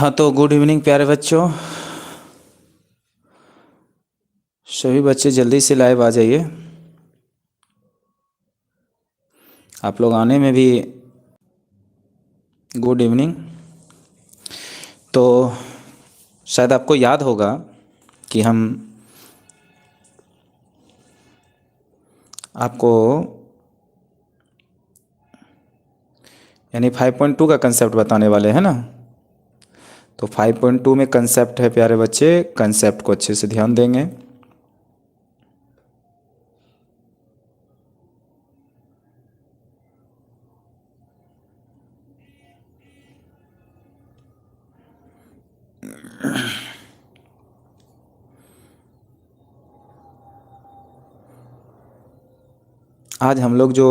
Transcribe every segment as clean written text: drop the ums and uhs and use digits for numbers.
हाँ, तो good evening प्यारे बच्चों। सभी बच्चे जल्दी से लाइव आ जाइए। आप लोग आने में भी गुड इवनिंग। तो शायद आपको याद होगा कि हम आपको यानी 5.2 का कंसेप्ट बताने वाले हैं ना। तो 5.2 में कंसेप्ट है प्यारे बच्चे, कंसेप्ट को अच्छे से ध्यान देंगे। आज हम लोग जो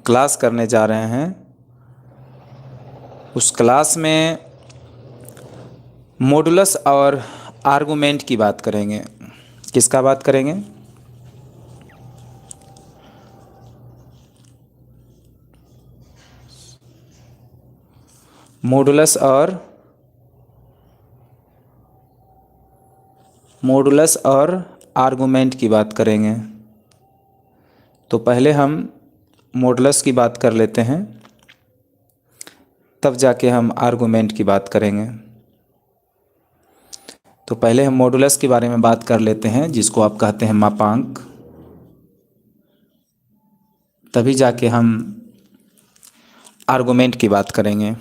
क्लास करने जा रहे हैं उस क्लास में मॉडुलस और आर्गुमेंट की बात करेंगे। किसका बात करेंगे? मॉडुलस और आर्गुमेंट की बात करेंगे। तो पहले हम मॉडुलस की बात कर लेते हैं, तब जाके हम आर्गुमेंट की बात करेंगे। तो पहले हम मॉडुलस के बारे में बात कर लेते हैं, जिसको आप कहते हैं मापांक। तभी जाके हम आर्गुमेंट की बात करेंगे।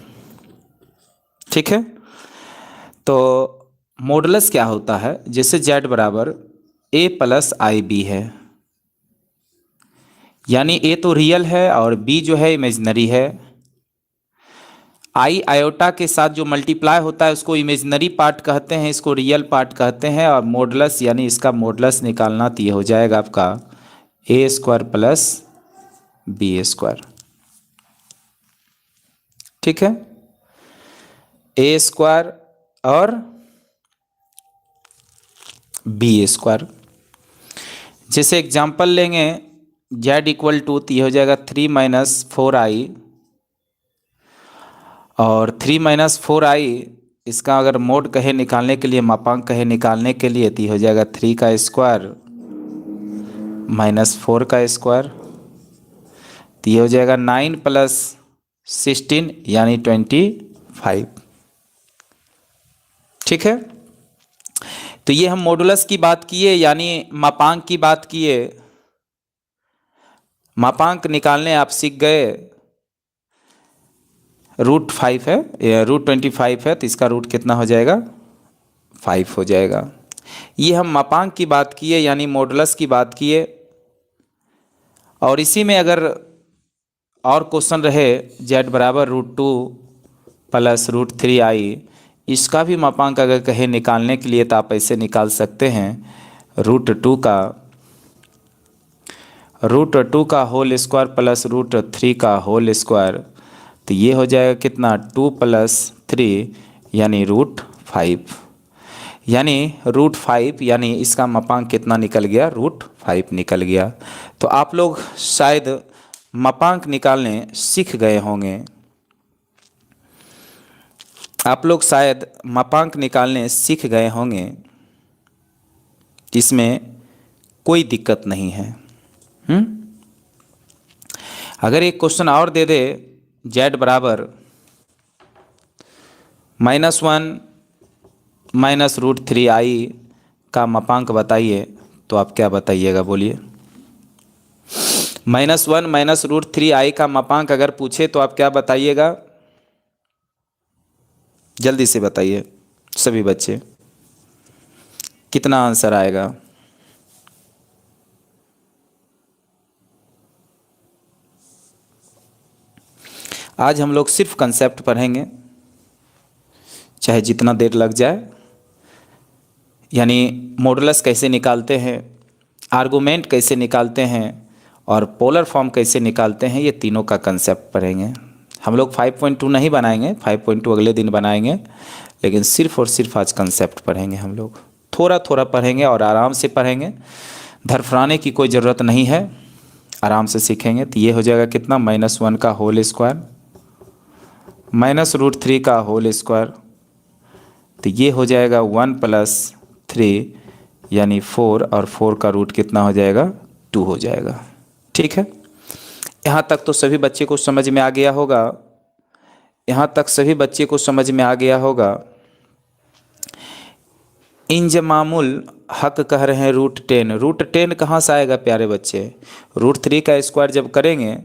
ठीक है। तो मॉडुलस क्या होता है? जैसे z बराबर a प्लस आई बी है, यानी a तो रियल है और b जो है इमेजिनरी है। आई आयोटा के साथ जो मल्टीप्लाई होता है उसको इमेजिनरी पार्ट कहते हैं, इसको रियल पार्ट कहते हैं। और मॉडुलस यानी इसका मॉडुलस निकालना तो ये हो जाएगा आपका a square plus B square. ठीक है, a स्क्वायर और बी स्क्वायर। जैसे एग्जांपल लेंगे, z इक्वल टू तो ये हो जाएगा 3 माइनस 4i, और 3 माइनस 4i इसका अगर मोड कहे निकालने के लिए, मापांक कहे निकालने के लिए, तो ये हो जाएगा 3 का स्क्वायर माइनस 4 का स्क्वायर। तो ये हो जाएगा 9 प्लस 16 यानी 25। ठीक है। तो ये हम मॉडुलस की बात किए, यानी मापांक की बात किए। मापांक निकालने आप सीख गए। रूट 5 है, रूट 25 है, तो इसका रूट कितना हो जाएगा? 5 हो जाएगा। ये हम मापांक की बात किए, यानी मॉडुलस की बात किए। और इसी में अगर और क्वेश्चन रहे z बराबर √2 प्लस √3i, इसका भी मापांक अगर कहे निकालने के लिए, तो आप ऐसे निकाल सकते हैं √2 का होल स्क्वायर प्लस √3 का होल स्क्वायर। तो ये हो जाएगा कितना? 2 प्लस 3 यानी √5, यानी √5, यानी इसका मापांक कितना निकल गया? √5 निकल गया। तो आप लोग शायद मापांक निकालने सीख गए होंगे। आप लोग शायद मापांक निकालने सीख गए होंगे, इसमें कोई दिक्कत नहीं है। अगर एक क्वेश्चन और दे दे, z बराबर -1 माइनस √3i का मापांक बताइए, तो आप क्या बताइएगा? बोलिए। -1 माइनस √3i का मापांक अगर पूछे तो आप क्या बताइएगा? जल्दी से बताइए सभी बच्चे, कितना आंसर आएगा? आज हम लोग सिर्फ कंसेप्ट पढ़ेंगे, चाहे जितना देर लग जाए। यानी मॉडुलस कैसे निकालते हैं, आर्गुमेंट कैसे निकालते हैं, और पोलर फॉर्म कैसे निकालते हैं, ये तीनों का कंसेप्ट पढ़ेंगे। हम लोग 5.2 नहीं बनाएंगे, 5.2 अगले दिन बनाएंगे, लेकिन सिर्फ और सिर्फ आज कंसेप्ट पढ़ेंगे। हम लोग थोड़ा थोड़ा पढ़ेंगे और आराम से पढ़ेंगे, धरफराने की कोई ज़रूरत नहीं है, आराम से सीखेंगे। तो ये हो जाएगा कितना? -1 का होल स्क्वायर -√3 का होल स्क्वायर, तो ये हो जाएगा 1 + 3 यानी 4, और 4 का रूट कितना हो जाएगा, 2 हो जाएगा। ठीक है, यहाँ तक तो सभी बच्चे को समझ में आ गया होगा। यहाँ तक सभी बच्चे को समझ में आ गया होगा। इंजमामुल हक कह रहे हैं √10। √10 कहाँ से आएगा प्यारे बच्चे? √3 का स्क्वायर जब करेंगे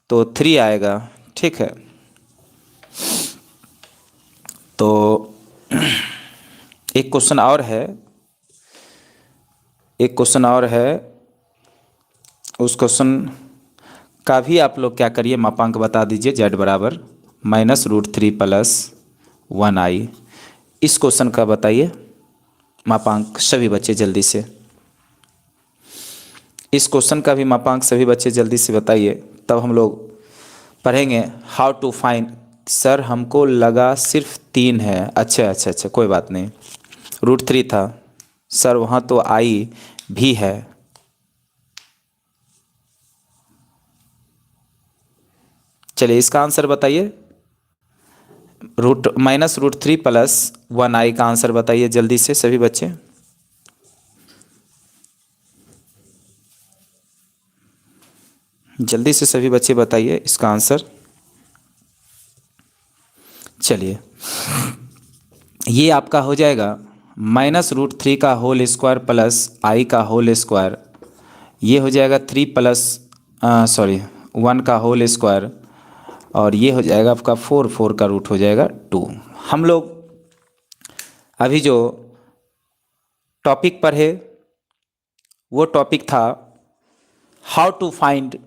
तो 3 आएगा। ठीक है, तो एक क्वेश्चन और है, एक क्वेश्चन और है। उस क्वेश्चन का भी आप लोग क्या करिए, मापांक बता दीजिए। z बराबर -√3 + 1i। इस क्वेश्चन का बताइए मापांक सभी बच्चे जल्दी से। इस क्वेश्चन का भी मापांक सभी बच्चे जल्दी से बताइए, तब हम लोग पढ़ेंगे हाउ टू फाइंड। सर हमको लगा सिर्फ 3 है। अच्छा अच्छा अच्छा, कोई बात नहीं, √3 था सर, वहाँ तो i भी है। चलिए इसका आंसर बताइए। -√3 + 1i का आंसर बताइए जल्दी से सभी बच्चे। जल्दी से सभी बच्चे बताइए इसका आंसर। चलिए ये आपका हो जाएगा -√3 का होल स्क्वायर + i का होल स्क्वायर। ये हो जाएगा 3 + 1 का होल स्क्वायर, और ये हो जाएगा आपका 4 का रूट हो जाएगा 2। हम लोग अभी जो टॉपिक पढ़े वो टॉपिक था how to find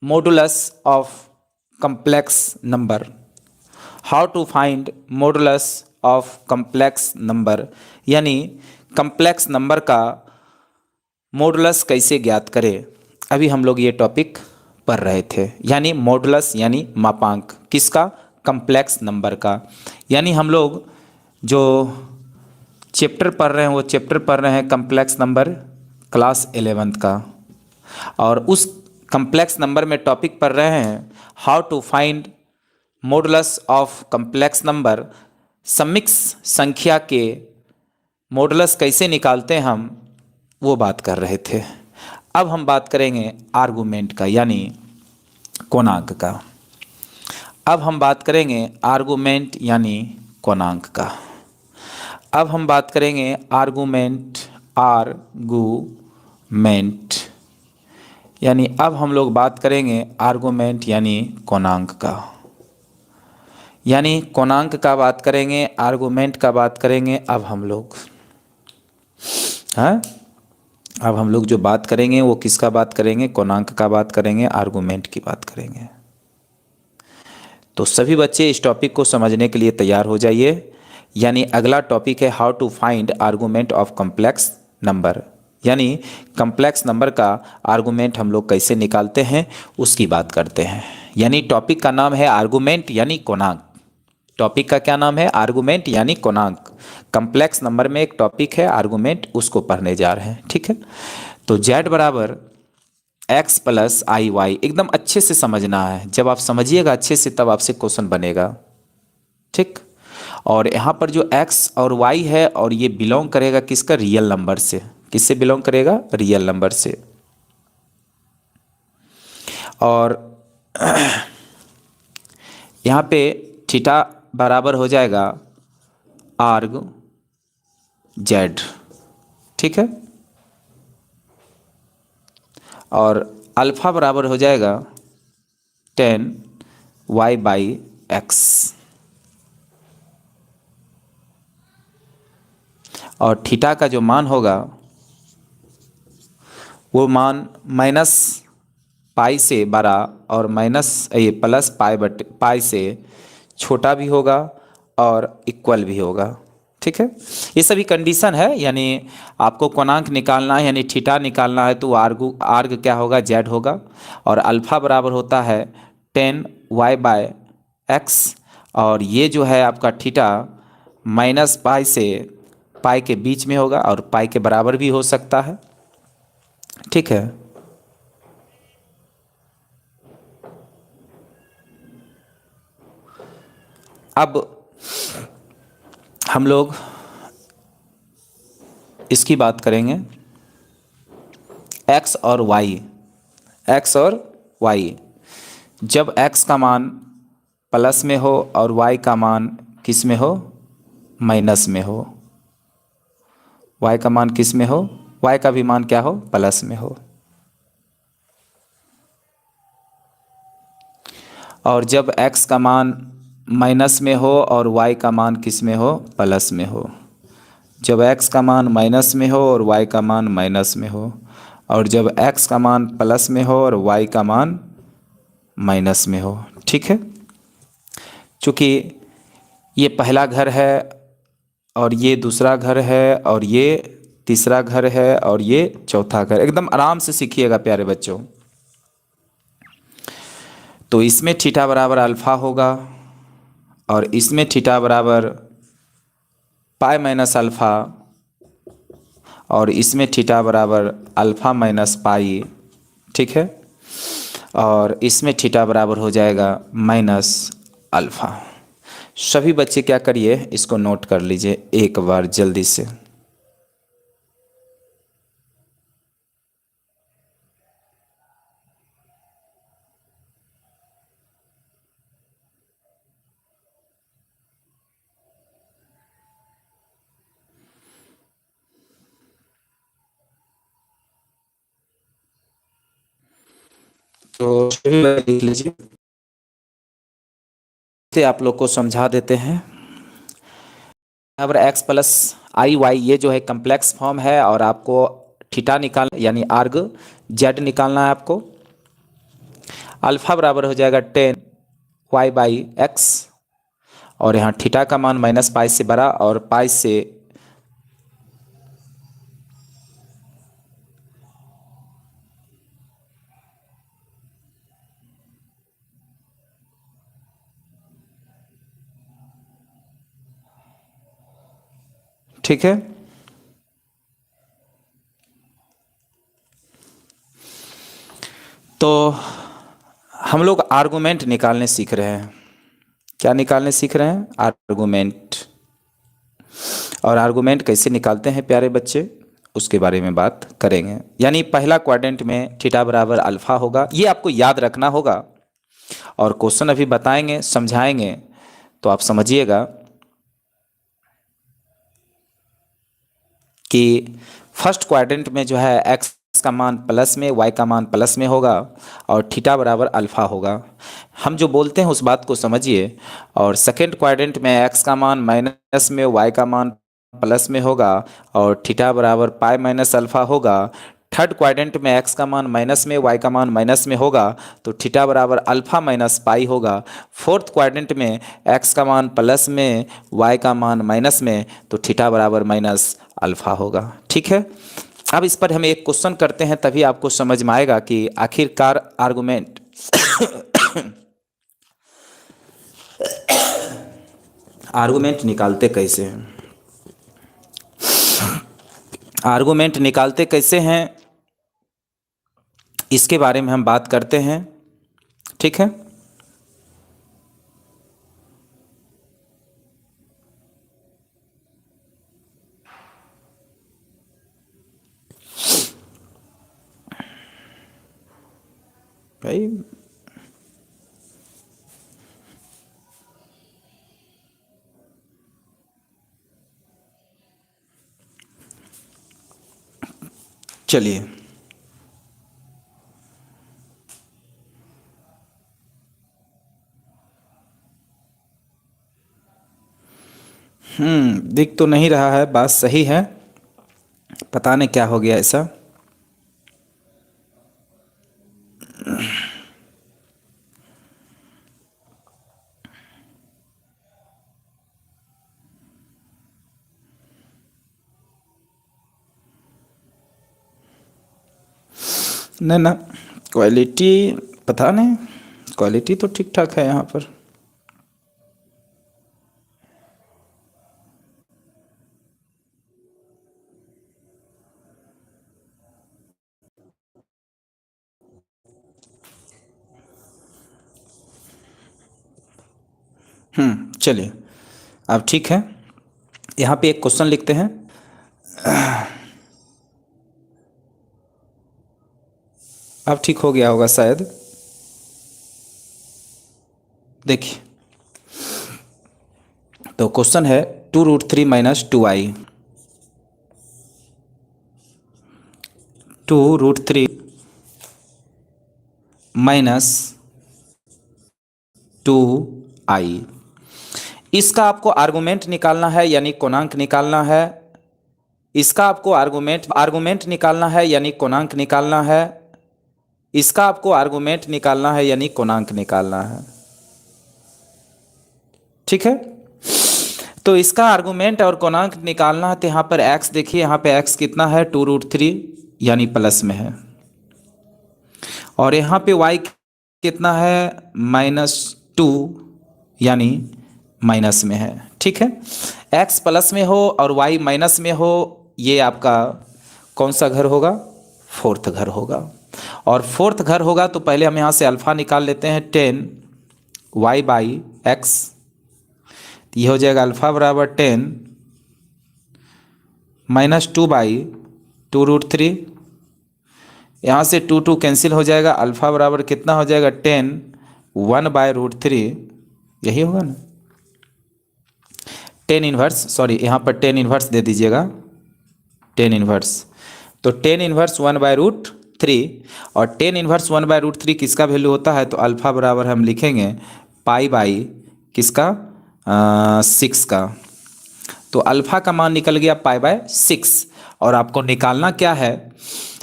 modulus of complex number. How to find modulus of complex number, यानी कम्प्लेक्स नंबर का मॉडुलस कैसे ज्ञात करें। अभी हम लोग ये टॉपिक पढ़ रहे थे, यानी मॉडुलस यानी मापांक किसका, कम्प्लेक्स नंबर का। यानी हम लोग जो चैप्टर पढ़ रहे हैं वो चैप्टर पढ़ रहे हैं कम्प्लेक्स नंबर क्लास 11th का, और उस कम्प्लेक्स नंबर में टॉपिक पढ़ रहे हैं how to find modulus of complex number. सम्मिश्र संख्या के मॉडुलस कैसे निकालते हैं हम, वो बात कर रहे थे। अब हम बात करेंगे आर्गुमेंट का, यानी कोणांक का। अब हम बात करेंगे आर्गुमेंट यानी कोणांक का। अब हम बात करेंगे आर्गुमेंट, यानी अब हम लोग बात करेंगे आर्गुमेंट यानी कोणांक का। यानी कोणांक का बात करेंगे, आर्गुमेंट का बात करेंगे। अब हम लोग अब हम लोग जो बात करेंगे वो किसका बात करेंगे, कोणांक का बात करेंगे, आर्गुमेंट की बात करेंगे। तो सभी बच्चे इस टॉपिक को समझने के लिए तैयार हो जाइए। यानी अगला टॉपिक है how to find argument of complex number, यानी कम्प्लेक्स नंबर का आर्गुमेंट हम लोग कैसे निकालते हैं उसकी बात करते हैं। यानी टॉपिक का नाम है आर्गुमेंट यानी कोणांक। टॉपिक का क्या नाम है, आर्गुमेंट यानी कोणांक। कम्प्लेक्स नंबर में एक टॉपिक है आर्गुमेंट, उसको पढ़ने जा रहे हैं। ठीक है, तो z बराबर x + iy एकदम अच्छे से समझना है। जब आप समझिएगा अच्छे से तब आपसे क्वेश्चन बनेगा। ठीक, और यहाँ पर जो x और y है, और ये बिलोंग करेगा किसका, रियल नंबर से। किससे बिलोंग करेगा, रियल नंबर से। और यहाँ पे थीटा बराबर हो जाएगा आर्ग z। ठीक है, और अल्फा बराबर हो जाएगा tan y/x, और थीटा का जो मान होगा वो मान -π से बड़ा और +π से छोटा भी होगा और इक्वल भी होगा। ठीक है, ये सभी कंडीशन है। यानी आपको कोणांक निकालना है, यानी थीटा निकालना है, तो आर्ग क्या होगा, z होगा। और अल्फा बराबर होता है tan y/x, और ये जो है आपका थीटा -π से π के बीच में होगा और π के बराबर भी हो सकता है। ठीक है, अब हम लोग इसकी बात करेंगे एक्स और वाई। एक्स और वाई, जब एक्स का मान प्लस में हो और वाई का मान किस में हो, माइनस में हो। वाई का मान किस में हो, वाई का भी मान क्या हो, प्लस में हो। और जब एक्स का मान माइनस में हो और वाई का मान किस में हो, प्लस में हो। जब एक्स का मान माइनस में हो और वाई का मान माइनस में हो। और जब एक्स का मान प्लस में हो और वाई का मान माइनस में हो। ठीक है, चूँकि ये पहला घर है और ये दूसरा घर है और ये तीसरा घर है और ये चौथा घर। एकदम आराम से सीखिएगा प्यारे बच्चों। तो इसमें थीटा बराबर अल्फा होगा और इसमें थीटा बराबर पाई माइनस अल्फा और इसमें थीटा बराबर अल्फा माइनस पाई। ठीक है, और इसमें थीटा बराबर हो जाएगा माइनस अल्फा। सभी बच्चे क्या करिए, इसको नोट कर लीजिए एक बार जल्दी से। तो सभी बच्चे लिख लीजिए, तो आप लोग को समझा देते हैं। बराबर एक्स प्लस आई वाई, ये जो है कम्प्लेक्स फॉर्म है और आपको थीटा निकाल यानी आर्ग जेड निकालना है आपको। अल्फा बराबर हो जाएगा 10 वाई बाई एक्स और यहाँ थीटा का मान माइनस पाई से बड़ा और पाई से ठीक है। तो हम लोग आर्गुमेंट निकालने सीख रहे हैं। क्या निकालने सीख रहे हैं, आर्गुमेंट। और आर्गुमेंट कैसे निकालते हैं प्यारे बच्चे, उसके बारे में बात करेंगे। यानी पहला क्वाड्रेंट में थीटा बराबर अल्फा होगा, ये आपको याद रखना होगा और क्वेश्चन अभी बताएंगे समझाएंगे तो आप समझिएगा कि फर्स्ट क्वाड्रेंट में जो है एक्स का मान प्लस में, वाई का मान प्लस में होगा और थीटा बराबर अल्फा होगा। हम जो बोलते हैं उस बात को समझिए। और सेकेंड क्वाड्रेंट में एक्स का मान माइनस में, वाई का मान प्लस में होगा और थीटा बराबर पाई माइनस अल्फा होगा। थर्ड क्वाड्रेंट में एक्स का मान माइनस में, वाई का मान माइनस में होगा तो थीटा बराबर अल्फा माइनस पाई होगा। फोर्थ क्वाड्रेंट में एक्स का मान प्लस में, वाई का मान माइनस में तो थीटा बराबर माइनस अल्फा होगा। ठीक है, अब इस पर हम एक क्वेश्चन करते हैं तभी आपको समझ में आएगा कि आखिरकार आर्गुमेंट आर्गुमेंट निकालते कैसे हैं। आर्गुमेंट निकालते कैसे हैं इसके बारे में हम बात करते हैं। ठीक है, भाई चलिए। दिख तो नहीं रहा है, बात सही है, पता नहीं क्या हो गया ऐसा। ना ना, क्वालिटी पता नहीं, क्वालिटी तो ठीक ठाक है यहाँ पर। चलिए, अब ठीक है। यहाँ पे एक क्वेश्चन लिखते हैं। अब ठीक हो गया होगा शायद। देखिए, तो क्वेश्चन है 2√3 माइनस 2i। 2√3 माइनस 2i, इसका आपको आर्गुमेंट निकालना है यानी कोणांक निकालना है। इसका आपको आर्गुमेंट निकालना है यानी कोणांक निकालना है। इसका आपको आर्गुमेंट निकालना है यानी कोणांक निकालना है। ठीक है, तो इसका आर्गुमेंट और कोणांक निकालना है। तो यहाँ पर x देखिए, यहाँ पे x कितना है, 2√3 यानी प्लस में है, और यहाँ पे y कितना है, -2 यानी माइनस में है। ठीक है, x प्लस में हो और y माइनस में हो, ये आपका कौन सा घर होगा, फोर्थ घर होगा। और फोर्थ घर होगा तो पहले हम यहाँ से अल्फा निकाल लेते हैं, 10y/x। ये हो जाएगा अल्फा बराबर 10 -2/2√3। यहाँ से 2 कैंसिल हो जाएगा, अल्फा बराबर कितना हो जाएगा, 10 1/√3। यही होगा ना, 10 इनवर्स, सॉरी यहाँ पर 10 इनवर्स दे दीजिएगा, 10 इनवर्स। तो 10 इनवर्स 1/√3, और 10 इनवर्स 1/√3 किसका वैल्यू होता है, तो अल्फा बराबर हम लिखेंगे पाई किसका, 6 का। तो अल्फा का मान निकल गया पाई/6। और आपको निकालना क्या है,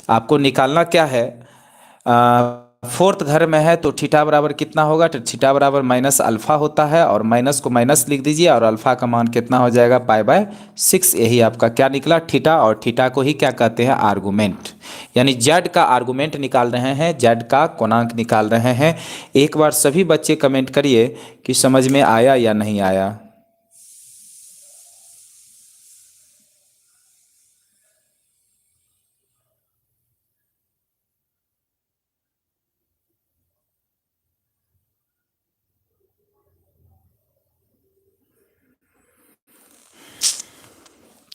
आपको निकालना क्या है, फोर्थ घर में है तो थीटा बराबर कितना होगा, तो थीटा बराबर माइनस अल्फा होता है, और माइनस को माइनस लिख दीजिए, और अल्फा का मान कितना हो जाएगा, पाई/6। यही आपका क्या निकला, थीटा। और थीटा को ही क्या कहते हैं, आर्गुमेंट, यानी जेड का आर्गुमेंट निकाल रहे हैं, जेड का कोणांक निकाल रहे हैं। एक बार सभी बच्चे कमेंट करिए कि समझ में आया या नहीं आया।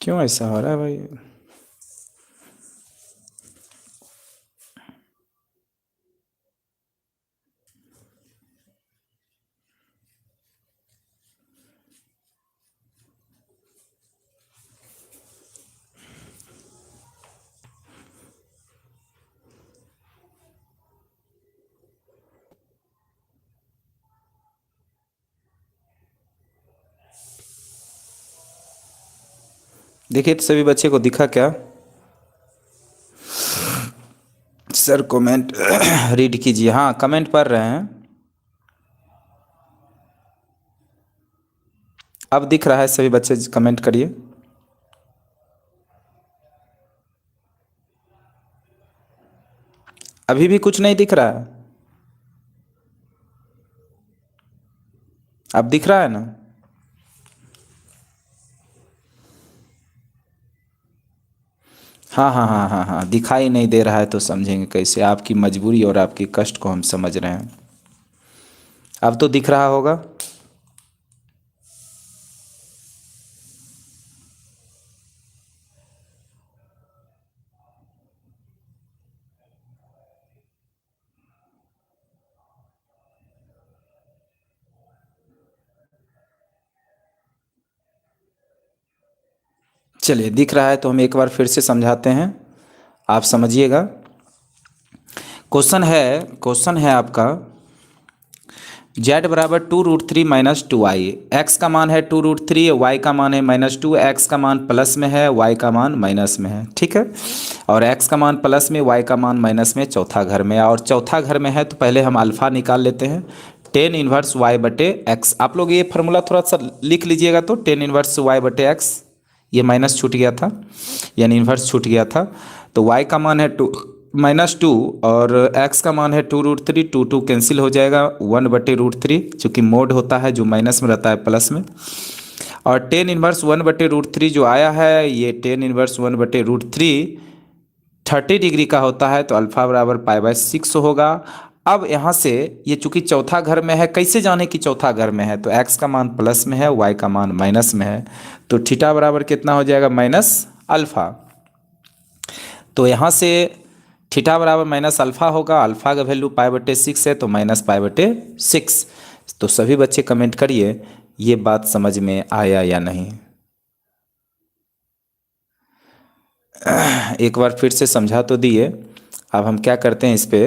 क्यों ऐसा हो रहा है भाई। देखिए, तो सभी बच्चे को दिखा क्या, सर कमेंट रीड कीजिए। हाँ, कमेंट पढ़ रहे हैं, अब दिख रहा है, सभी बच्चे कमेंट करिए। अभी भी कुछ नहीं दिख रहा है, अब दिख रहा है ना। हाँ हाँ हाँ हाँ हाँ, दिखाई नहीं दे रहा है तो समझेंगे कैसे, आपकी मजबूरी और आपकी कष्ट को हम समझ रहे हैं। अब तो दिख रहा होगा। चलिए, दिख रहा है तो हम एक बार फिर से समझाते हैं, आप समझिएगा। क्वेश्चन है आपका, जेड बराबर 2√3 माइनस 2i। एक्स का मान है 2√3, वाई का मान है -2, एक्स का मान प्लस में है, वाई का मान माइनस में है। ठीक है, और एक्स का मान प्लस में, वाई का मान माइनस में, चौथा घर में। और चौथा घर में है तो पहले हम अल्फा निकाल लेते हैं, 10 इनवर्स y/x। आप लोग ये फार्मूला थोड़ा सा लिख लीजिएगा, तो 10 इनवर्स y/x, ये माइनस छूट गया था, यानी इन्वर्स छूट गया था। तो y का मान है -2, और x का मान है 2√3, 2 कैंसिल हो जाएगा, 1/√3, चूँकि मोड होता है जो माइनस में रहता है प्लस में। और 10 इनवर्स 1/√3 जो आया है, ये 10 इनवर्स 1/√3 30 डिग्री का होता है, तो अल्फा बराबर पाई/6 होगा। अब यहाँ से ये चूंकि चौथा घर में है, कैसे जाने कि चौथा घर में है? तो x का मान प्लस में है, y का मान माइनस में है, तो थीटा बराबर कितना हो जाएगा? Minus alpha. तो यहाँ से थीटा बराबर माइनस अल्फा होगा, अल्फा का वैल्यू π/6 है, तो माइनस π/6। तो सभी बच्चे कमेंट करिए ये बात समझ में आया या नहीं। एक बार फिर से समझा तो दिए। अब हम क्या करते हैं, इस पे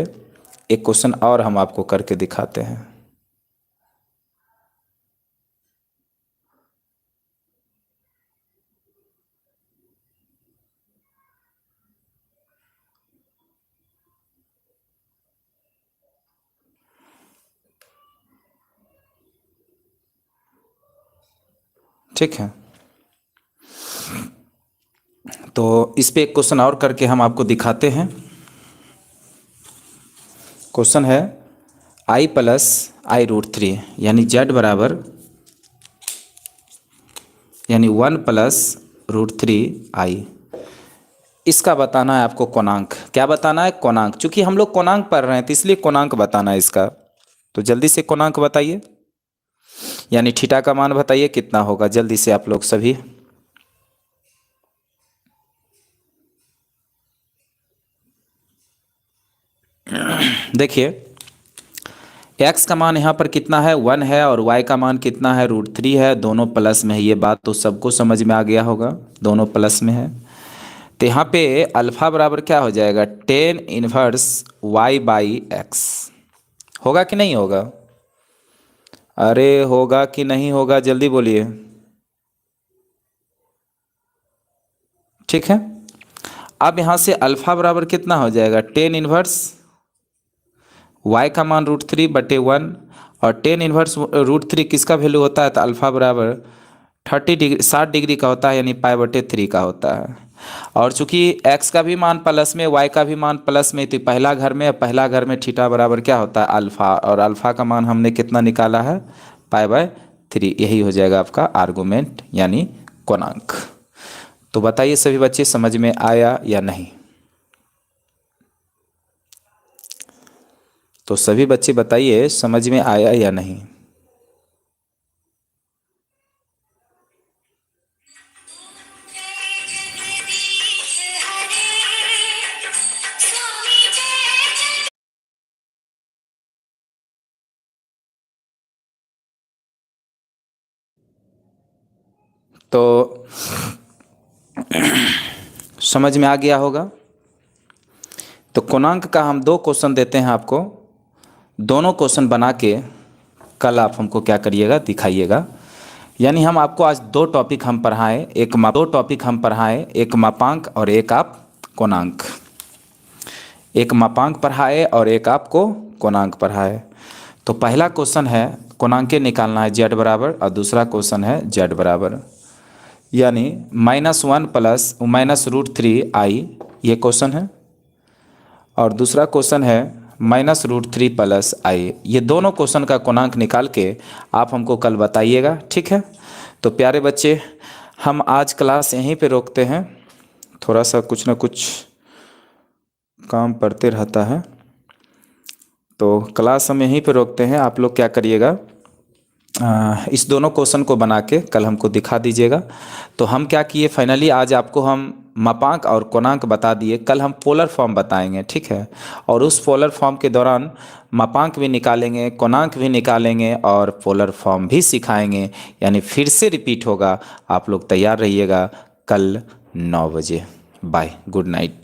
एक क्वेश्चन और हम आपको करके दिखाते हैं। ठीक है, तो इस पे एक क्वेश्चन और करके हम आपको दिखाते हैं। क्वेश्चन है i प्लस i√3 यानी z बराबर यानी 1 प्लस √3i। इसका बताना है आपको कोणांक। क्या बताना है? कोणांक। चूंकि हम लोग कोणांक पढ़ रहे हैं तो इसलिए कोणांक बताना है इसका। तो जल्दी से कोणांक बताइए, यानी थीटा का मान बताइए कितना होगा, जल्दी से आप लोग सभी। देखिए x का मान यहाँ पर कितना है? 1 है, और y का मान कितना है? √3 है। दोनों प्लस में है, ये बात तो सबको समझ में आ गया होगा, दोनों प्लस में है। तो यहाँ पे अल्फा बराबर क्या हो जाएगा? tan inverse y/x। होगा कि नहीं होगा? अरे होगा कि नहीं होगा, जल्दी बोलिए। ठीक है, अब यहाँ से अल्फा बराबर कितना हो जाएगा? tan इनवर्स y का मान √3/1, और tan इनवर्स √3 किसका वैल्यू होता है? तो अल्फा बराबर 60 डिग्री का होता है, यानी π/3 का होता है। और चूंकि x का भी मान प्लस में, y का भी मान प्लस में, तो पहला घर में, पहला घर में थीटा बराबर क्या होता है? अल्फा, और अल्फा का मान हमने कितना निकाला है? π/3। यही हो जाएगा आपका आर्गुमेंट यानी कोणांक। तो बताइए सभी बच्चे समझ में आया या नहीं? तो सभी बच्चे बताइए समझ में आया या नहीं? तो समझ में आ गया होगा। तो कोणांक का हम 2 क्वेश्चन देते हैं आपको, दोनों क्वेश्चन बना के कल आप हमको क्या करिएगा? दिखाइएगा। यानी हम आपको आज 2 टॉपिक हम पढ़ाएं, एक मापांक और एक आप कोणांक। एक मापांक पढ़ाए और एक आपको कोणांक पढ़ाए। तो पहला क्वेश्चन है कोणांक निकालना है z बराबर, और दूसरा क्वेश्चन है z बराबर यानी -1 प्लस -√3i, ये क्वेश्चन है। और दूसरा क्वेश्चन है -√3 प्लस i। ये दोनों क्वेश्चन का कोणांक निकाल के आप हमको कल बताइएगा। ठीक है, तो प्यारे बच्चे हम आज क्लास यहीं पे रोकते हैं, थोड़ा सा कुछ ना कुछ काम पड़ते रहता है, तो क्लास हम यहीं पे रोकते हैं। आप लोग क्या करिएगा, इस दोनों क्वेश्चन को बना के कल हमको दिखा दीजिएगा। तो हम क्या किए, फाइनली आज आपको हम मापांक और कोणांक बता दिए, कल हम पोलर फॉर्म बताएंगे। ठीक है, और उस पोलर फॉर्म के दौरान मापांक भी निकालेंगे, कोणांक भी निकालेंगे, और पोलर फॉर्म भी सिखाएंगे, यानी फिर से रिपीट होगा। आप लोग तैयार रहिएगा कल 9 बजे। Bye, good night.